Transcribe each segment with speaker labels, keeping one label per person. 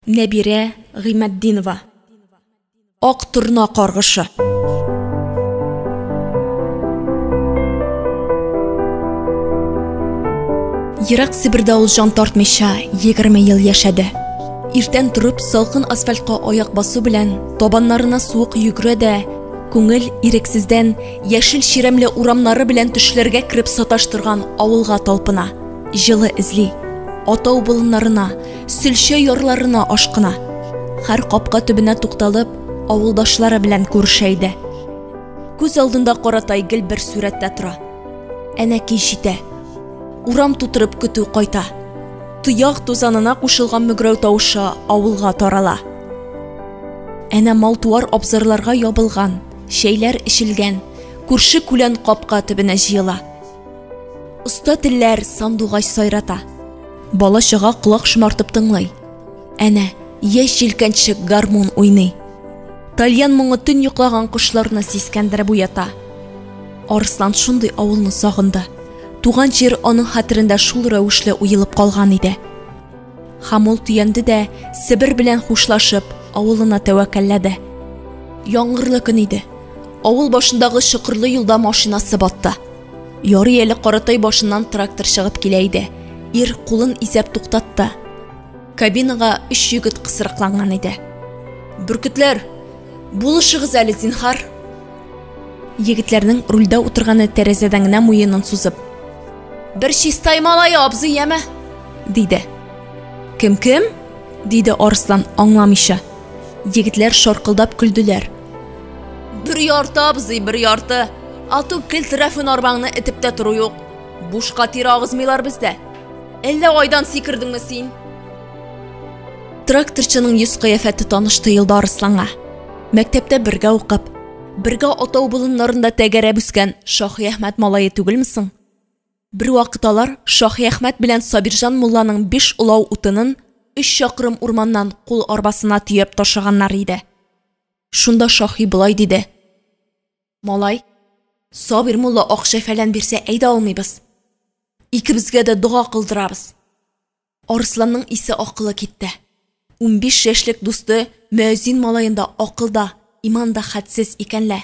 Speaker 1: Нәбире Ғимәддинова. Ақ тұрна қарғышы. Йырақ Сібірді ол жан тартмайша 20 ел яшады. Иртен тұрып, салқын асфальтқа аяқ басу білән, табаннарына суық йүгіреді, көңіл ирексізден, яшіл ширемлі урамнары білән түшлерге кіріп саташтырған ауылға талпына, жылы ізли, атау болынларына, сүлше ярларына ашқына. Хәр қапқа түбіне туқталып, ауылдашлары білән көршәйді. Көз алдында қаратай гіл бір сүрәттә тұра. Әнә кешіте. Урам тутырып көту қайта. Тұяқ тозанына қушылған мүгірәу тауышы ауылға тарала. Әнә малтуар абзарларға ябылған, шейлер ішілген, күрші күлән қапқа түбіне жиыла. Ұста тілләр сандуғай сайрата. Бала шыға құлақ шымартып тыңлай. Әнә, еш желкәншік гармон ойнай. Тальян мұңы түн йоқлаған құшларына сескәндіріп уята. Арыслан шундай ауылны сағынды. Туған жер оның хатырында шул рәвешле уйылып қалған иде. Хамол түйенді де Сібір білән хушлашып, ауылына тәвәккәлләде. Яңғырлы көн иде. Ауыл башындағы шықырлы юлда машинасы батты. Яры әлі Қаратай башыннан трактор шығып келе иде. Ир қолын изәп туқтатты. Кабинаға 3 егет қысырықланған иде. Бүркітлер, булышығыз әлі зинхар. Егетлердің рульда отырғаны тәрезедәңнә мойынын сузып. «Бір шистай малайы абзый еме?» дейді. «Кім-кім?» дейді Арыслан аңламыша. Егетлер шарқылдап күлділер. «Бір ярты абзый, бір ярты. Ату кіл трафын арбаңны етіпті тұру yok. Бушқа тир ағызмайлар бізді. Әлі айдан секірдіңі сен?» Тракторчының yüz қияфәті танышты елді Арысланға. Мәктепте бірге оқып, бірге атау бұлынларында тәгәрә бүскен Шахи Әхмәт малайы түгілмісің? Бір вақыталар Шахи Әхмәт білән Сабиржан Мулланың 5 улау утынын 3 шақырым урманнан қол арбасына түйеп ташығаннар иде. Шунда Шахи былай диде. «Малай, Сабир Мулла ақша фәлән берсе әйді алмайбыз. Икебізге де дұға қылдырабыз». Арысланның исе ақылы кетті. 15 яшьлек дусты Мөәзин малайында ақылда, иманда хәтсіз икәнлә.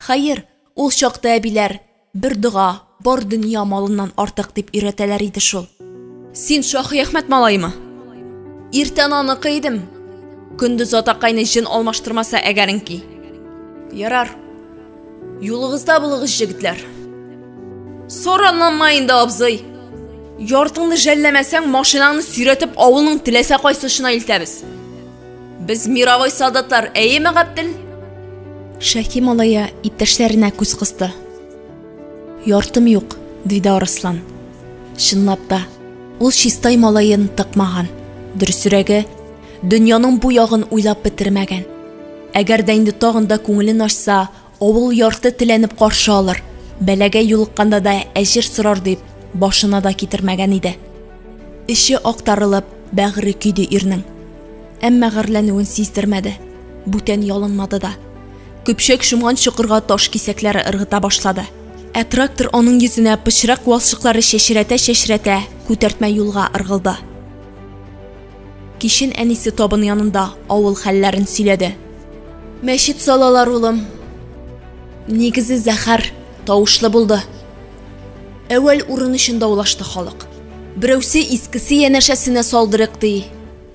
Speaker 1: Хайыр, ул шақта әбиләр бір дұға, бар дүния малынан артық деп үйретәләр иде шул. «Син Шахи Әхмәт малаймы?» «Иртән аны қыйдым. Күндіз атақайны жын алмаштырмаса әгәрінки». «Ярар. Юлығызда бұлығыз жігітлер». «Соранланмайында абзый. Яртыңды жәлләмәсәң, машинаңны сүйретіп ауылның тіләсә қайсышына илтәбіз. Біз мировой солдатлар, әйеме Ғабділ?» Шәки малая иптәшләренә күз қысты. «Яртым юк», дейді Арыслан. Шынлап та, ул шистай малайын тықмаған. Дүрсүрәге, дөньяның бу ягын уйлап бетермәгән. Әгәр дә инде тагында күңелен ачса, авыл ярты теләнеп каршы алыр. Бәләгә юлыкканда да әҗер сорар дип, башына да китермәгән иде. Ише актарылып, бәгыре көйде ирнең. Әмма гырләнүен сиздермәде. Бүтән ялынмады да. Көпшәк шумган чокырга таш кисәкләре ыргыта башлады. Трактор аның йөзенә пычрак валшыклары шешрәтә-шешрәтә күтәртмә юлга ыргылды. Кишен әнисе табын янында авыл хәлләрен сөйләде. «Мәчет салалар улым. Нигезе зәһәр, тавышлы булды. Әвәл урын өчен даулашты халык. Берәүсе искесе янәшәсенә салдырык ди,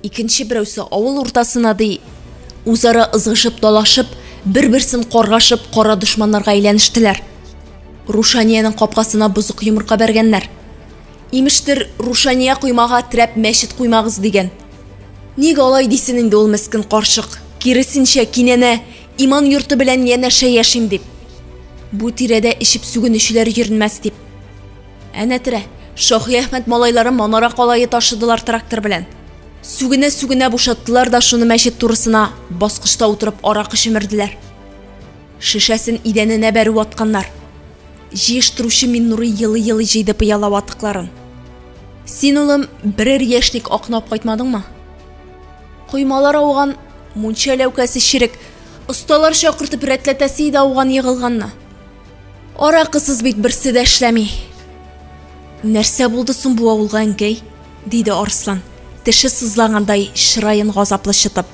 Speaker 1: икенче берәүсе авыл уртасына ди. Үзара ызгышып талашып, бер-берсен каргашып, кара дошманнарга әйләнештеләр. Рушаниянең капкасына бузык йомырка бәргәннәр. Имештер, Рушания куймага трәп мәчет куймагыз дигән. Ник алай дисен инде ул мескен карчык? Киресенчә кинәнә, иман йорты белән янәшә яшим дип. Бу тирәдә ишеп сүгенүчеләр йөренмәс дип. Әнә тирә, Шахи Әхмәт малайлары Манара калайы ташыдылар трактор белән. Сүгенә бушаттылар да шуны мәчет турысына баскычта утырып аракы шимерделәр. Шишәсен идәненә бәреп атканнар. Җыештыручы Миннурый йылы-йылы җыйды пыялап атыкларын. «Син улым берәр яшьлек акнап кайтмадыңмы?» «Коймалар ауган, мунча ләүкәсе ширек, осталар чакыртып рәтләтәсе иде ауган йыгылганны. Аракысыз бит берсе дә эшләми». «Нәрсә булды соң бу авылга, әнкәй?» дейді Арыслан. теше сызлагандай шырайын газаплышытып.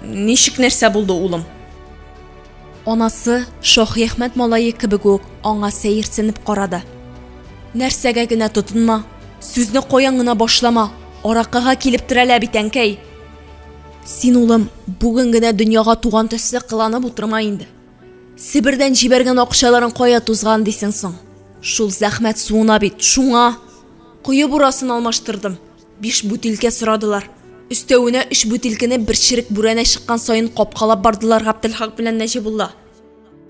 Speaker 1: Ничек нәрсә булды, улым? Анасы Шаһихмәт малайы кебек үк аңа сәерсенеп карады. Нәрсәгә генә тотынма, сүзне каян гына башлама, аракыга килеп терәлә бит әнкәй. Син, улым, бүген генә дөньяга туган төсле кыланып утырма инде. Себердән җибәргән акчаларын кая тузган дисең соң? Шул зәхмәт суына бит, шуңа. Куе бурасын алмаштырдым. 5 бутилкә сорадылар. Өстәвенә 3 бутилкәне бер чирек бүрәнә чыккан сайын капкалап бардылар Габделхак белән Нәҗибулла.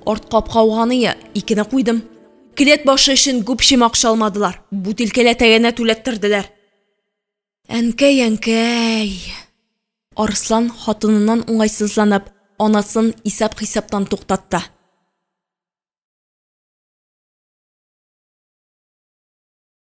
Speaker 1: Арт капкауганы 2-не куйдым. Келет башы өчен күпче акча алмадылар. Бутилкәлә тәгәнә түләттерделәр. Әнкәй. Арслан хатынынан уңайсызланып, анасын исәп-хисаптан туктатты.